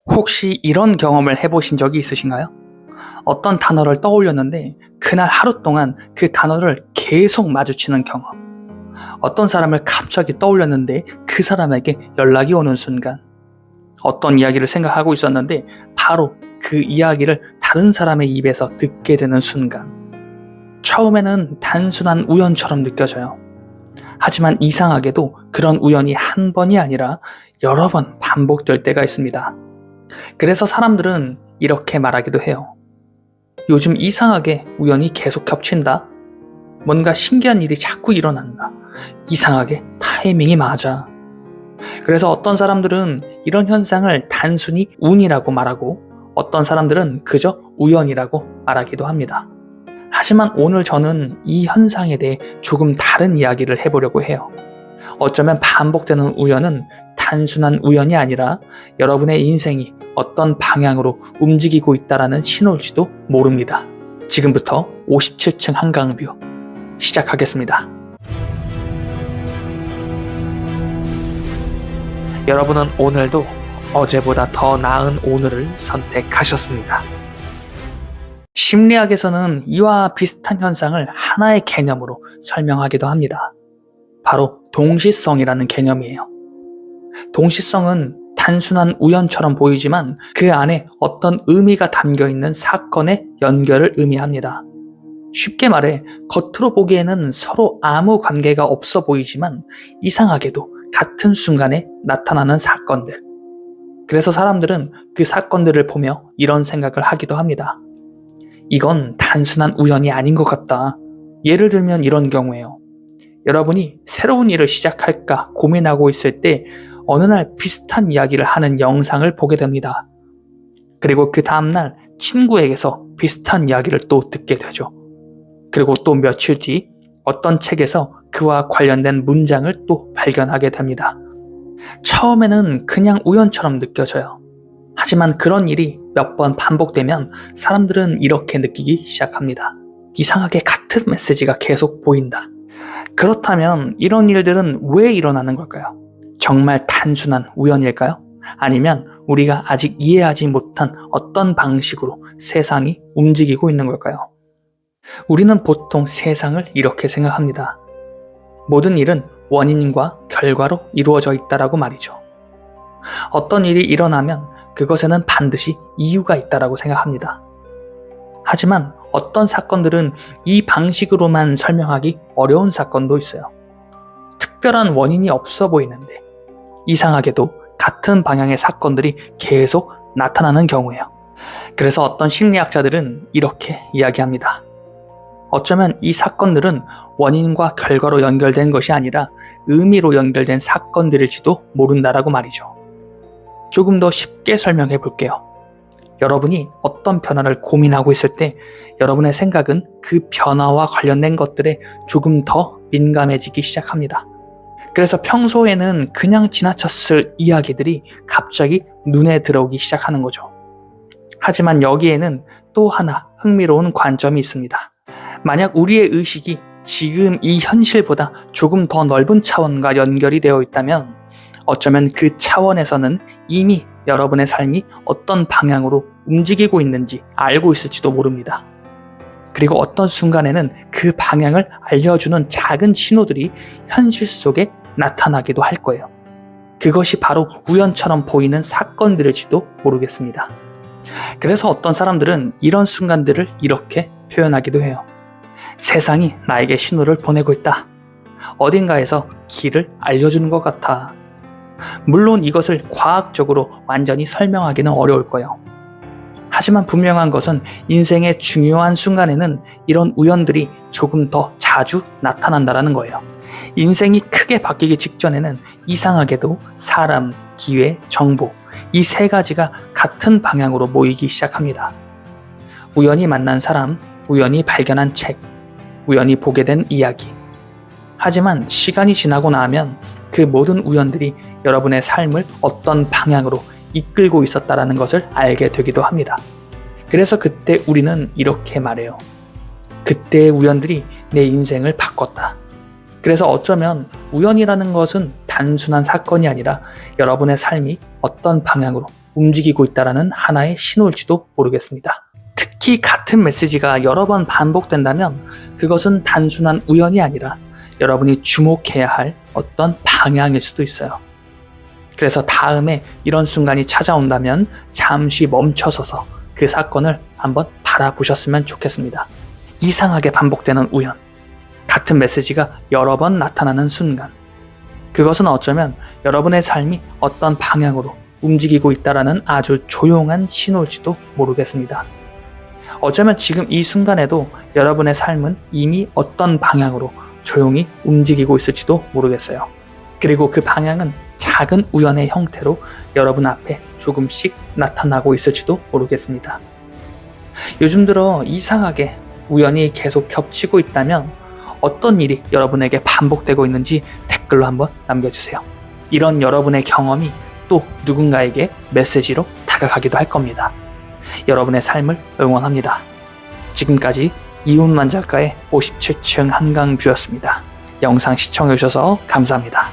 혹시 이런 경험을 해보신 적이 있으신가요? 어떤 단어를 떠올렸는데 그날 하루 동안 그 단어를 계속 마주치는 경험. 어떤 사람을 갑자기 떠올렸는데 그 사람에게 연락이 오는 순간. 어떤 이야기를 생각하고 있었는데 바로 그 이야기를 다른 사람의 입에서 듣게 되는 순간. 처음에는 단순한 우연처럼 느껴져요. 하지만 이상하게도 그런 우연이 한 번이 아니라 여러 번 반복될 때가 있습니다. 그래서 사람들은 이렇게 말하기도 해요. 요즘 이상하게 우연이 계속 겹친다. 뭔가 신기한 일이 자꾸 일어난다. 이상하게 타이밍이 맞아. 그래서 어떤 사람들은 이런 현상을 단순히 운이라고 말하고 어떤 사람들은 그저 우연이라고 말하기도 합니다. 하지만 오늘 저는 이 현상에 대해 조금 다른 이야기를 해보려고 해요. 어쩌면 반복되는 우연은 단순한 우연이 아니라 여러분의 인생이 어떤 방향으로 움직이고 있다는 신호일지도 모릅니다. 지금부터 57층 한강뷰 시작하겠습니다. 여러분은 오늘도 어제보다 더 나은 오늘을 선택하셨습니다. 심리학에서는 이와 비슷한 현상을 하나의 개념으로 설명하기도 합니다. 바로 동시성이라는 개념이에요. 동시성은 단순한 우연처럼 보이지만 그 안에 어떤 의미가 담겨있는 사건의 연결을 의미합니다. 쉽게 말해 겉으로 보기에는 서로 아무 관계가 없어 보이지만 이상하게도 같은 순간에 나타나는 사건들. 그래서 사람들은 그 사건들을 보며 이런 생각을 하기도 합니다. 이건 단순한 우연이 아닌 것 같다. 예를 들면 이런 경우에요. 여러분이 새로운 일을 시작할까 고민하고 있을 때 어느 날 비슷한 이야기를 하는 영상을 보게 됩니다. 그리고 그 다음날 친구에게서 비슷한 이야기를 또 듣게 되죠. 그리고 또 며칠 뒤 어떤 책에서 그와 관련된 문장을 또 발견하게 됩니다. 처음에는 그냥 우연처럼 느껴져요. 하지만 그런 일이 몇 번 반복되면 사람들은 이렇게 느끼기 시작합니다. 이상하게 같은 메시지가 계속 보인다. 그렇다면 이런 일들은 왜 일어나는 걸까요? 정말 단순한 우연일까요? 아니면 우리가 아직 이해하지 못한 어떤 방식으로 세상이 움직이고 있는 걸까요? 우리는 보통 세상을 이렇게 생각합니다. 모든 일은 원인과 결과로 이루어져 있다라고 말이죠. 어떤 일이 일어나면 그것에는 반드시 이유가 있다라고 생각합니다. 하지만 어떤 사건들은 이 방식으로만 설명하기 어려운 사건도 있어요. 특별한 원인이 없어 보이는데 이상하게도 같은 방향의 사건들이 계속 나타나는 경우예요. 그래서 어떤 심리학자들은 이렇게 이야기합니다. 어쩌면 이 사건들은 원인과 결과로 연결된 것이 아니라 의미로 연결된 사건들일지도 모른다라고 말이죠. 조금 더 쉽게 설명해 볼게요. 여러분이 어떤 변화를 고민하고 있을 때 여러분의 생각은 그 변화와 관련된 것들에 조금 더 민감해지기 시작합니다. 그래서 평소에는 그냥 지나쳤을 이야기들이 갑자기 눈에 들어오기 시작하는 거죠. 하지만 여기에는 또 하나 흥미로운 관점이 있습니다. 만약 우리의 의식이 지금 이 현실보다 조금 더 넓은 차원과 연결이 되어 있다면 어쩌면 그 차원에서는 이미 여러분의 삶이 어떤 방향으로 움직이고 있는지 알고 있을지도 모릅니다. 그리고 어떤 순간에는 그 방향을 알려주는 작은 신호들이 현실 속에 나타나기도 할 거예요. 그것이 바로 우연처럼 보이는 사건들일지도 모르겠습니다. 그래서 어떤 사람들은 이런 순간들을 이렇게 표현하기도 해요. 세상이 나에게 신호를 보내고 있다. 어딘가에서 길을 알려주는 것 같아. 물론 이것을 과학적으로 완전히 설명하기는 어려울 거예요. 하지만 분명한 것은 인생의 중요한 순간에는 이런 우연들이 조금 더 자주 나타난다는 거예요. 인생이 크게 바뀌기 직전에는 이상하게도 사람, 기회, 정보 이 세 가지가 같은 방향으로 모이기 시작합니다. 우연히 만난 사람, 우연히 발견한 책, 우연히 보게 된 이야기. 하지만 시간이 지나고 나면 그 모든 우연들이 여러분의 삶을 어떤 방향으로 이끌고 있었다는 것을 알게 되기도 합니다. 그래서 그때 우리는 이렇게 말해요. 그때의 우연들이 내 인생을 바꿨다. 그래서 어쩌면 우연이라는 것은 단순한 사건이 아니라 여러분의 삶이 어떤 방향으로 움직이고 있다는 하나의 신호일지도 모르겠습니다. 특히 같은 메시지가 여러 번 반복된다면 그것은 단순한 우연이 아니라 여러분이 주목해야 할 어떤 방향일 수도 있어요. 그래서 다음에 이런 순간이 찾아온다면 잠시 멈춰서서 그 사건을 한번 바라보셨으면 좋겠습니다. 이상하게 반복되는 우연, 같은 메시지가 여러 번 나타나는 순간, 그것은 어쩌면 여러분의 삶이 어떤 방향으로 움직이고 있다는 아주 조용한 신호일지도 모르겠습니다. 어쩌면 지금 이 순간에도 여러분의 삶은 이미 어떤 방향으로 조용히 움직이고 있을지도 모르겠어요. 그리고 그 방향은 작은 우연의 형태로 여러분 앞에 조금씩 나타나고 있을지도 모르겠습니다. 요즘 들어 이상하게 우연이 계속 겹치고 있다면 어떤 일이 여러분에게 반복되고 있는지 댓글로 한번 남겨주세요. 이런 여러분의 경험이 또 누군가에게 메시지로 다가가기도 할 겁니다. 여러분의 삶을 응원합니다. 지금까지 이훈만 작가의 57층 한강뷰였습니다. 영상 시청해주셔서 감사합니다.